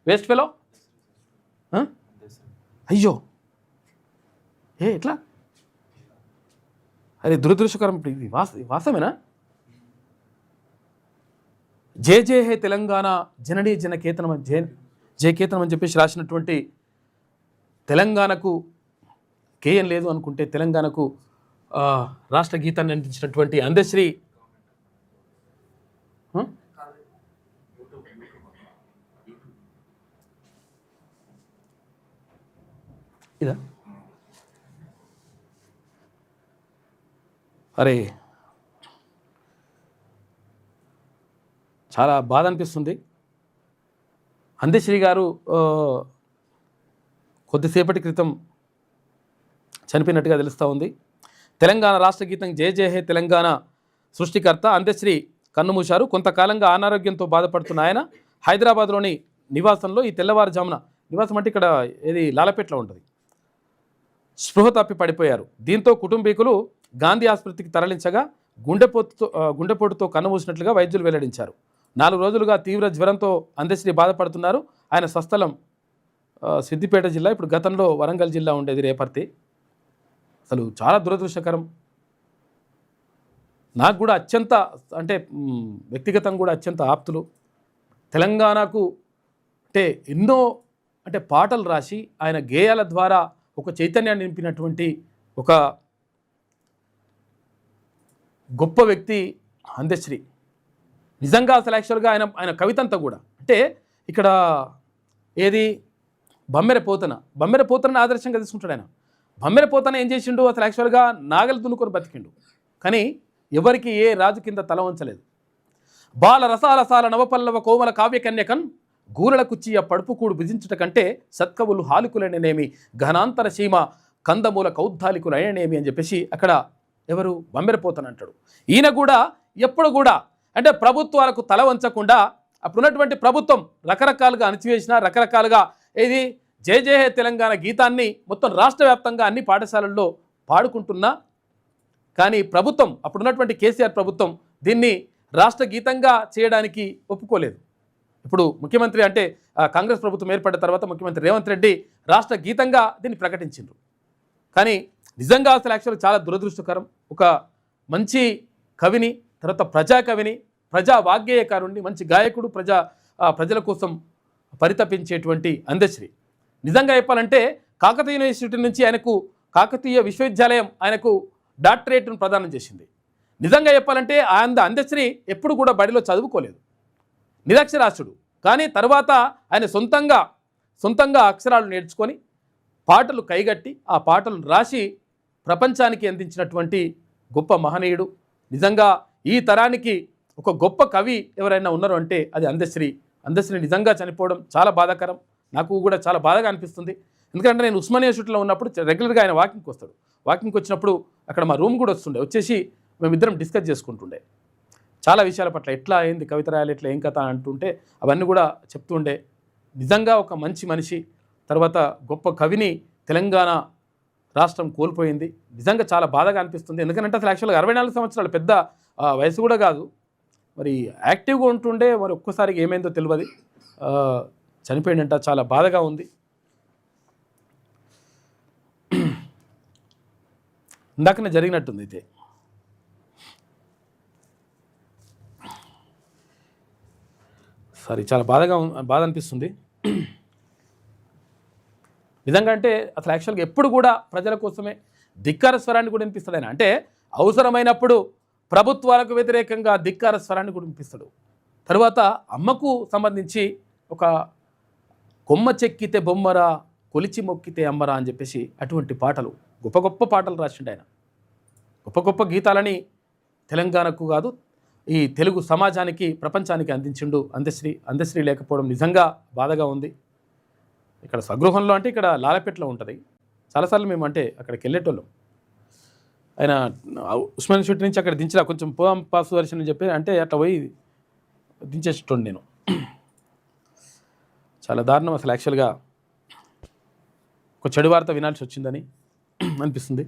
Waste fellow. అయ్యో ఎట్లా? అరే దురదృష్టకరం. ఇప్పుడు ఇది వాస్తవేనా? జే జే హే తెలంగాణ జననీ జనకేతనం జయకేతనం అని చెప్పేసి రాసినటువంటి తెలంగాణకు కేయం లేదు అనుకుంటే తెలంగాణకు రాష్ట్ర గీతాన్ని అందించినటువంటి అందశ్రీ ఇదా? అరే చాలా బాధ అనిపిస్తుంది. అందశ్రీ గారు కొద్దిసేపటి క్రితం చనిపోయినట్టుగా తెలుస్తూ ఉంది. తెలంగాణ రాష్ట్ర గీతం జయ జయ హే తెలంగాణ సృష్టికర్త అందశ్రీ కన్నుమూశారు. కొంతకాలంగా అనారోగ్యంతో బాధపడుతున్న ఆయన హైదరాబాద్లోని నివాసంలో ఈ తెల్లవారుజామున, నివాసం అంటే ఇక్కడ ఏది లాలపేటలో ఉంటుంది, స్పృహ తప్పి పడిపోయారు. దీంతో కుటుంబీకులు గాంధీ ఆసుపత్రికి తరలించగా గుండెపోటుతో కన్నుమూసినట్లుగా వైద్యులు వెల్లడించారు. 4 రోజులుగా తీవ్ర జ్వరంతో అందశ్రీ బాధపడుతున్నారు. ఆయన స్వస్థలం సిద్దిపేట జిల్లా, ఇప్పుడు గతంలో వరంగల్ జిల్లా ఉండేది రేపర్తి. అసలు చాలా దురదృష్టకరం. నాకు కూడా అత్యంత అంటే వ్యక్తిగతంగా కూడా అత్యంత ఆప్తులు. తెలంగాణకు అంటే ఎన్నో అంటే పాటలు రాసి ఆయన గేయాల ద్వారా ఒక చైతన్యాన్ని నింపినటువంటి ఒక గొప్ప వ్యక్తి అందశ్రీ. నిజంగా అసలు యాక్చువల్గా ఆయన కవిత అంతా కూడా అంటే ఇక్కడ ఏది బమ్మెర పోతనని ఆదర్శంగా తీసుకుంటాడు ఆయన. బమ్మెర పోతన ఏం చేసిండు? అసలు యాక్చువల్గా నాగలు దున్నుకొని బతికిండు, కానీ ఎవరికి ఏ రాజు కింద తల వంచలేదు. బాల రసాలసాల నవపల్లవ కోమల కావ్య కన్యకన్ గూరల కుచ్చియ పడుపుకూడు భుజించుట కంటే సత్కవులు హాలికులనేమి ఘనాంతర సీమ కందమూల కౌద్ధాలికులనేమి అని చెప్పేసి అక్కడ ఎవరు బమ్మెరపోతన అంటాడు. ఈయన కూడా ఎప్పుడు కూడా అంటే ప్రభుత్వాలకు తల వంచకుండా అప్పుడున్నటువంటి ప్రభుత్వం రకరకాలుగా అణచివేసిన రకరకాలుగా ఏది జయ జయ హే తెలంగాణ గీతాన్ని మొత్తం రాష్ట్ర వ్యాప్తంగా అన్ని పాఠశాలల్లో పాడుకుంటున్నా, కానీ ప్రభుత్వం అప్పుడున్నటువంటి కేసీఆర్ ప్రభుత్వం దీన్ని రాష్ట్ర గీతంగా చేయడానికి ఒప్పుకోలేదు. ఇప్పుడు ముఖ్యమంత్రి అంటే కాంగ్రెస్ ప్రభుత్వం ఏర్పడిన తర్వాత ముఖ్యమంత్రి రేవంత్ రెడ్డి రాష్ట్ర గీతంగా దీన్ని ప్రకటించారు. కానీ నిజంగా అసలు యాక్చువల్గా చాలా దురదృష్టకరం. ఒక మంచి కవిని, తర్వాత ప్రజాకవిని, ప్రజా వాగ్గేయకారుణ్ణి, మంచి గాయకుడు, ప్రజల కోసం పరితపించేటువంటి అందశ్రీ. నిజంగా చెప్పాలంటే కాకతీయ యూనివర్సిటీ నుంచి ఆయనకు కాకతీయ విశ్వవిద్యాలయం ఆయనకు డాక్టరేట్ను ప్రదానం చేసింది. నిజంగా చెప్పాలంటే అందశ్రీ ఎప్పుడు కూడా బడిలో చదువుకోలేదు, నిరక్షరాస్యుడు. కానీ తర్వాత ఆయన సొంతంగా అక్షరాలు నేర్చుకొని పాటలు కైగట్టి ఆ పాటలను రాసి ప్రపంచానికి అందించినటువంటి గొప్ప మహనీయుడు. నిజంగా ఈ తరానికి ఒక గొప్ప కవి ఎవరైనా ఉన్నారు అంటే అది అందశ్రీ. నిజంగా చనిపోవడం చాలా బాధాకరం. నాకు కూడా చాలా బాధగా అనిపిస్తుంది. ఎందుకంటే నేను ఉస్మానియా యూనివర్సిటీలో ఉన్నప్పుడు రెగ్యులర్గా ఆయన వాకింగ్కి వస్తాడు. వాకింగ్కి వచ్చినప్పుడు అక్కడ మా రూమ్ కూడా వచ్చేసి మేమిద్దరం డిస్కస్ చేసుకుంటుండే చాలా విషయాల పట్ల, ఎట్లా అయింది కవిత రాయాలి, ఎట్లా ఏం కథ అంటుంటే అవన్నీ కూడా చెప్తుండే. నిజంగా ఒక మంచి మనిషి. తర్వాత గొప్ప కవిని తెలంగాణ రాష్ట్రం కోల్పోయింది. నిజంగా చాలా బాధగా అనిపిస్తుంది. ఎందుకంటే అసలు యాక్చువల్గా 64 సంవత్సరాలు పెద్ద వయసు కూడా కాదు, మరి యాక్టివ్గా ఉంటుండే. మరి ఒక్కసారికి ఏమైందో తెలియదు, చనిపోయిందంట. చాలా బాధగా ఉంది. ఇందాకనే జరిగినట్టుంది అయితే. చాలా బాధ అనిపిస్తుంది నిజంగా. అంటే అసలు యాక్చువల్గా ఎప్పుడు కూడా ప్రజల కోసమే ధిక్కార స్వరాన్ని కూడా వినిపిస్తాడు ఆయన. అంటే అవసరమైనప్పుడు ప్రభుత్వాలకు వ్యతిరేకంగా ధిక్కార స్వరాన్ని కూడా వినిపిస్తాడు. తర్వాత అమ్మకు సంబంధించి ఒక కొమ్మ చెక్కితే బొమ్మరా కొలిచి మొక్కితే అమ్మరా అని చెప్పేసి అటువంటి పాటలు, గొప్ప పాటలు రాసిండు ఆయన. గొప్ప గీతాలని తెలంగాణకు కాదు ఈ తెలుగు సమాజానికి, ప్రపంచానికి అందించిండు అందశ్రీ లేకపోవడం నిజంగా బాధగా ఉంది. ఇక్కడ స్వగృహంలో అంటే ఇక్కడ లాలపేటలో ఉంటుంది. చాలాసార్లు మేము అంటే అక్కడికి వెళ్ళేటోళ్ళం. ఆయన ఉస్మానియా యూనివర్సిటీ నుంచి అక్కడ దించినా కొంచెం పోదాం పాస్ దర్శనం అని చెప్పి అంటే అట్లా పోయి దించేటోండి నేను. చాలా దారుణం అసలు. యాక్చువల్గా ఒక చెడు వార్త వినాల్సి వచ్చిందని అనిపిస్తుంది.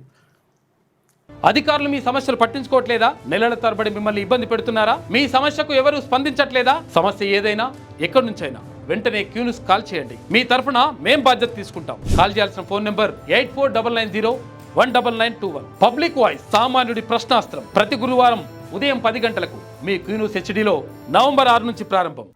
అధికారులు మీ సమస్యలు పట్టించుకోవట్లేదా? నెలల తరబడి మిమ్మల్ని ఇబ్బంది పెడుతున్నారా? మీ సమస్యకు ఎవరు స్పందించట్లేదా? సమస్య ఏదైనా ఎక్కడి నుంచైనా వెంటనే క్యూన్యూస్ కాల్ చేయండి. మీ తరఫున మేం బాధ్యత తీసుకుంటాం. కాల్ చేయాల్సిన ఫోన్ నెంబర్ 8499019921. పబ్లిక్ వాయిస్, సామాన్యుడి ప్రశ్నాస్త్రం. ప్రతి గురువారం ఉదయం 10 గంటలకు మీ క్యూన్యూస్ హెచ్డీలో నవంబర్ 6 నుంచి ప్రారంభం.